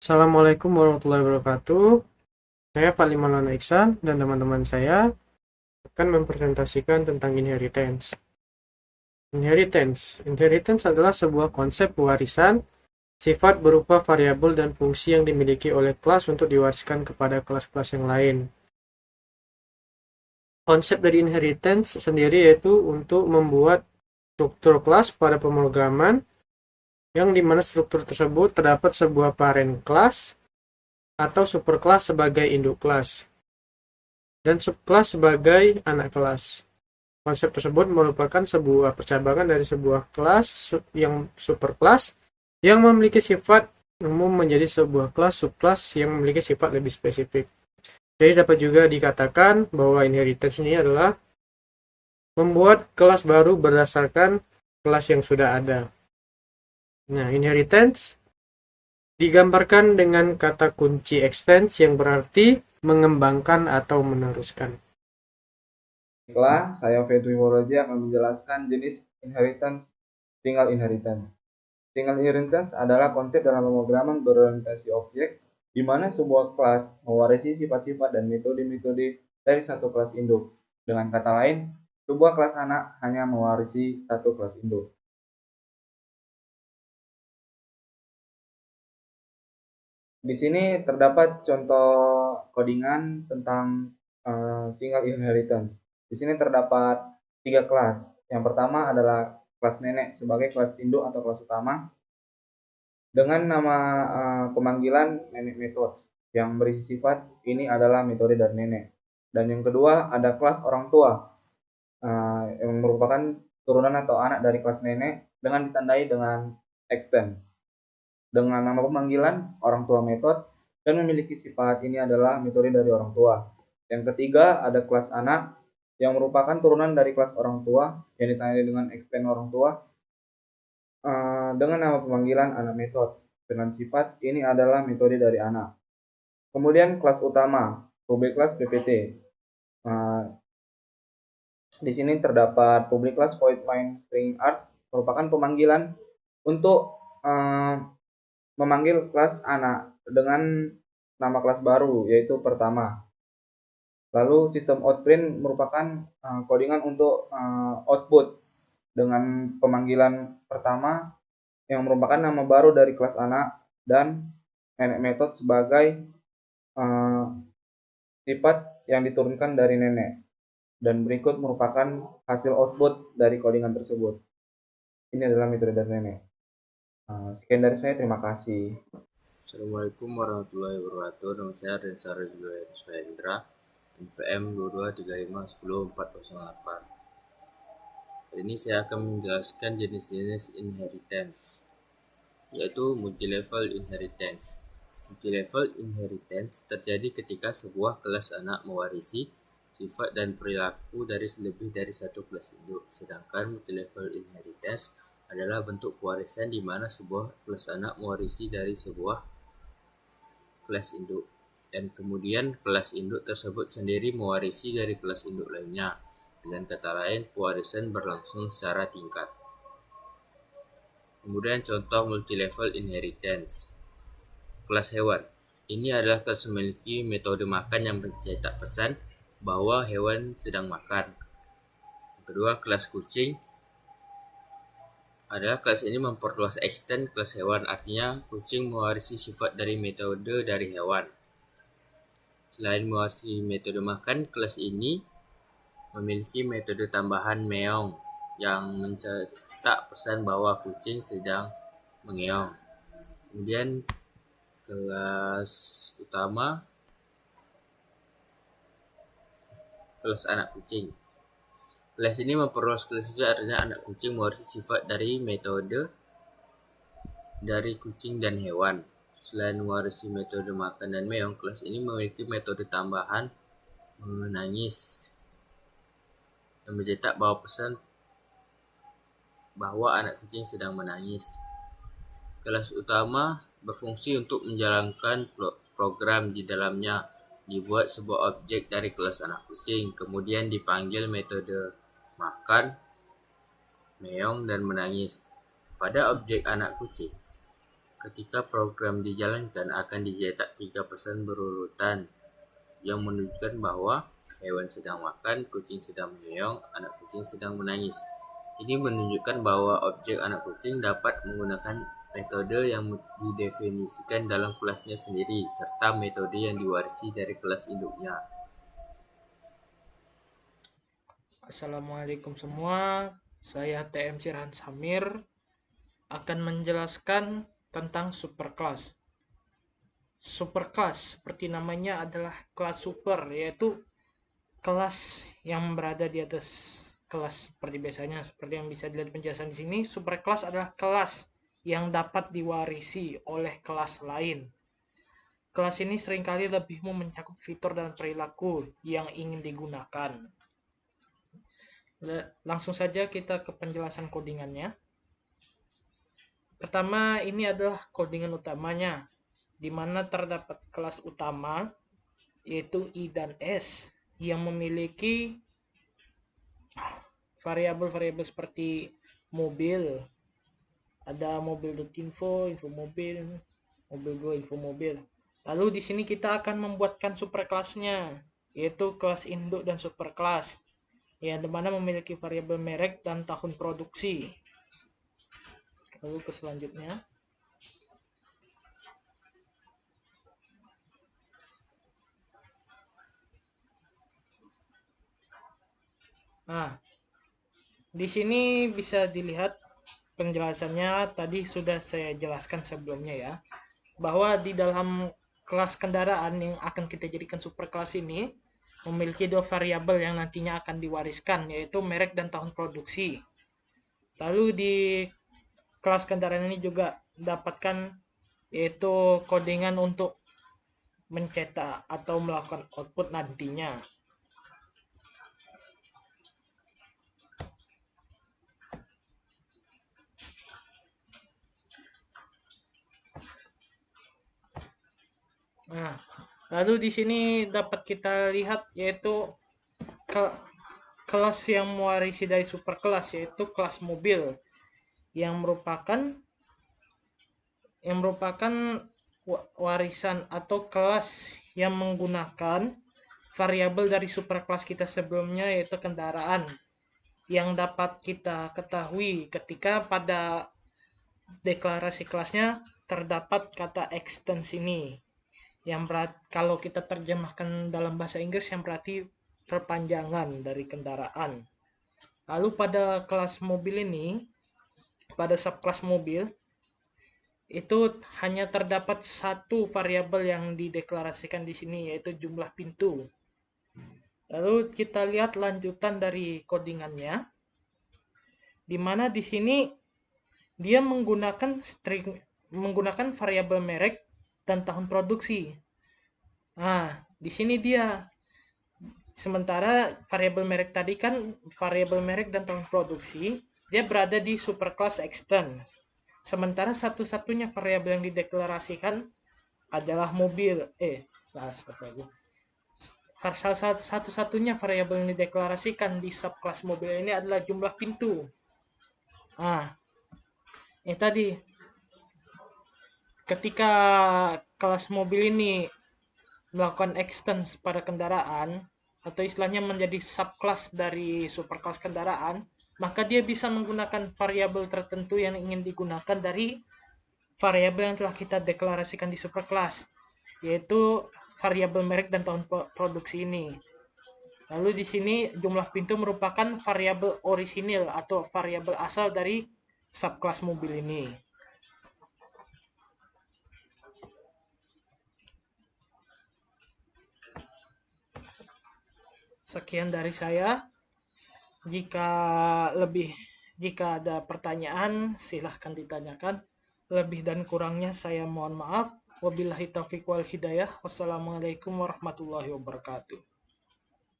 Assalamualaikum warahmatullahi wabarakatuh. Saya Fali Maulana Iksan dan teman-teman saya akan mempresentasikan tentang inheritance. Inheritance adalah sebuah konsep warisan sifat berupa variabel dan fungsi yang dimiliki oleh kelas untuk diwariskan kepada kelas-kelas yang lain. Konsep dari inheritance sendiri yaitu untuk membuat struktur kelas pada pemrograman yang dimana struktur tersebut terdapat sebuah parent class atau superkelas sebagai induk kelas dan subkelas sebagai anak kelas. Konsep tersebut merupakan sebuah percabangan dari sebuah kelas yang superkelas yang memiliki sifat umum menjadi sebuah kelas subkelas yang memiliki sifat lebih spesifik. Jadi dapat juga dikatakan bahwa inheritance ini adalah membuat kelas baru berdasarkan kelas yang sudah ada. Nah, inheritance digambarkan dengan kata kunci extend yang berarti mengembangkan atau meneruskan. Baiklah, saya Fedri Woroji akan menjelaskan jenis inheritance, single inheritance. Single inheritance adalah konsep dalam pemrograman berorientasi objek, di mana sebuah kelas mewarisi sifat-sifat dan metode-metode dari satu kelas induk. Dengan kata lain, sebuah kelas anak hanya mewarisi satu kelas induk. Di sini terdapat contoh codingan tentang single inheritance. Di sini terdapat 3 kelas. Yang pertama adalah kelas nenek sebagai kelas induk atau kelas utama dengan nama pemanggilan nenek method yang berisi sifat ini adalah metode dari nenek. Dan yang kedua ada kelas orang tua yang merupakan turunan atau anak dari kelas nenek dengan ditandai dengan extends dengan nama pemanggilan orang tua method dan memiliki sifat ini adalah metode dari orang tua. Yang ketiga ada kelas anak yang merupakan turunan dari kelas orang tua yang ditandai dengan extend orang tua dengan nama pemanggilan anak method dengan sifat ini adalah metode dari anak. Kemudian kelas utama, public class PPT. Di sini terdapat public class void main string arts merupakan pemanggilan untuk memanggil kelas anak dengan nama kelas baru yaitu pertama. Lalu sistem outprint merupakan codingan untuk output dengan pemanggilan pertama yang merupakan nama baru dari kelas anak dan nenek method sebagai sifat yang diturunkan dari nenek. Dan berikut merupakan hasil output dari codingan tersebut. Ini adalah metode dari nenek. Sekian dari saya, terima kasih. Assalamualaikum warahmatullahi wabarakatuh. Nama saya Rensara Julian Suhendra, NPM 22351048. Hari ini saya akan menjelaskan jenis-jenis inheritance, yaitu multilevel inheritance. Multilevel inheritance terjadi ketika sebuah kelas anak mewarisi sifat dan perilaku dari lebih dari satu kelas induk. Sedangkan multilevel inheritance adalah bentuk pewarisan di mana sebuah kelas anak mewarisi dari sebuah kelas induk dan kemudian kelas induk tersebut sendiri mewarisi dari kelas induk lainnya. Dengan kata lain, pewarisan berlangsung secara tingkat. Kemudian contoh multilevel inheritance. Kelas hewan. Ini adalah kelas memiliki metode makan yang mencetak pesan bahwa hewan sedang makan. Yang kedua, kelas kucing. Adalah kelas ini memperluas extend kelas hewan, artinya kucing mewarisi sifat dari metode dari hewan. Selain mewarisi metode makan, kelas ini memiliki metode tambahan meong yang mencetak pesan bahwa kucing sedang mengeong. Kemudian kelas utama, kelas anak kucing. Kelas ini memperluas kelas itu artinya anak kucing mewarisi sifat dari metode dari kucing dan hewan. Selain mewarisi metode makan dan meong, kelas ini memiliki metode tambahan menangis yang mencetak bahwa pesan bahwa anak kucing sedang menangis. Kelas utama berfungsi untuk menjalankan program di dalamnya. Dibuat sebuah objek dari kelas anak kucing, kemudian dipanggil metode makan, meong, dan menangis pada objek anak kucing. Ketika program dijalankan akan dicetak 3 pesan berurutan yang menunjukkan bahwa hewan sedang makan, kucing sedang meoyong, anak kucing sedang menangis. Ini menunjukkan bahwa objek anak kucing dapat menggunakan metode yang didefinisikan dalam kelasnya sendiri, serta metode yang diwarisi dari kelas induknya. Assalamualaikum semua, saya TM Sirhan Samir akan menjelaskan tentang superclass. Superclass seperti namanya adalah kelas super, yaitu kelas yang berada di atas kelas seperti biasanya. Seperti yang bisa dilihat penjelasan di sini, superclass adalah kelas yang dapat diwarisi oleh kelas lain. Kelas ini seringkali lebih mencakup fitur dan perilaku yang ingin digunakan. Langsung saja kita ke penjelasan codingannya. Pertama, ini adalah codingan utamanya, di mana terdapat kelas utama, yaitu I dan S, yang memiliki variabel-variabel seperti mobil. Ada mobil.info, info mobil, mobil 2, info mobil. Lalu di sini kita akan membuatkan superkelasnya, yaitu kelas induk dan superkelas, yang dimana memiliki variabel merek dan tahun produksi. Lalu ke selanjutnya. Nah, di sini bisa dilihat penjelasannya, tadi sudah saya jelaskan sebelumnya ya, bahwa di dalam kelas kendaraan yang akan kita jadikan superkelas ini memiliki dua variabel yang nantinya akan diwariskan, yaitu merek dan tahun produksi. Lalu di kelas kendaraan ini juga dapatkan yaitu codingan untuk mencetak atau melakukan output nantinya. Nah, lalu di sini dapat kita lihat yaitu kelas yang mewarisi dari superkelas, yaitu kelas mobil, yang merupakan warisan atau kelas yang menggunakan variabel dari superkelas kita sebelumnya, yaitu kendaraan, yang dapat kita ketahui ketika pada deklarasi kelasnya terdapat kata extends ini, yang kalau kita terjemahkan dalam bahasa Inggris yang berarti perpanjangan dari kendaraan. Lalu pada kelas mobil ini, pada subkelas mobil, itu hanya terdapat satu variabel yang dideklarasikan di sini, yaitu jumlah pintu. Lalu kita lihat lanjutan dari codingannya, di mana di sini dia menggunakan variabel merek dan tahun produksi. Nah, di sini dia, sementara variabel merek tadi kan variabel merek dan tahun produksi, dia berada di superclass extends. Sementara satu-satunya variabel yang dideklarasikan adalah mobil. Satu-satunya variabel yang dideklarasikan di subclass mobil ini adalah jumlah pintu. Tadi ketika kelas mobil ini melakukan extends pada kendaraan, atau istilahnya menjadi subclass dari superclass kendaraan, maka dia bisa menggunakan variabel tertentu yang ingin digunakan dari variabel yang telah kita deklarasikan di superclass, yaitu variabel merek dan tahun produksi ini. Lalu di sini jumlah pintu merupakan variabel orisinil atau variabel asal dari subclass mobil ini. Sekian dari saya. Jika ada pertanyaan, silahkan ditanyakan. Lebih dan kurangnya saya mohon maaf. Wabillahi taufiq wal hidayah. Wassalamualaikum warahmatullahi wabarakatuh.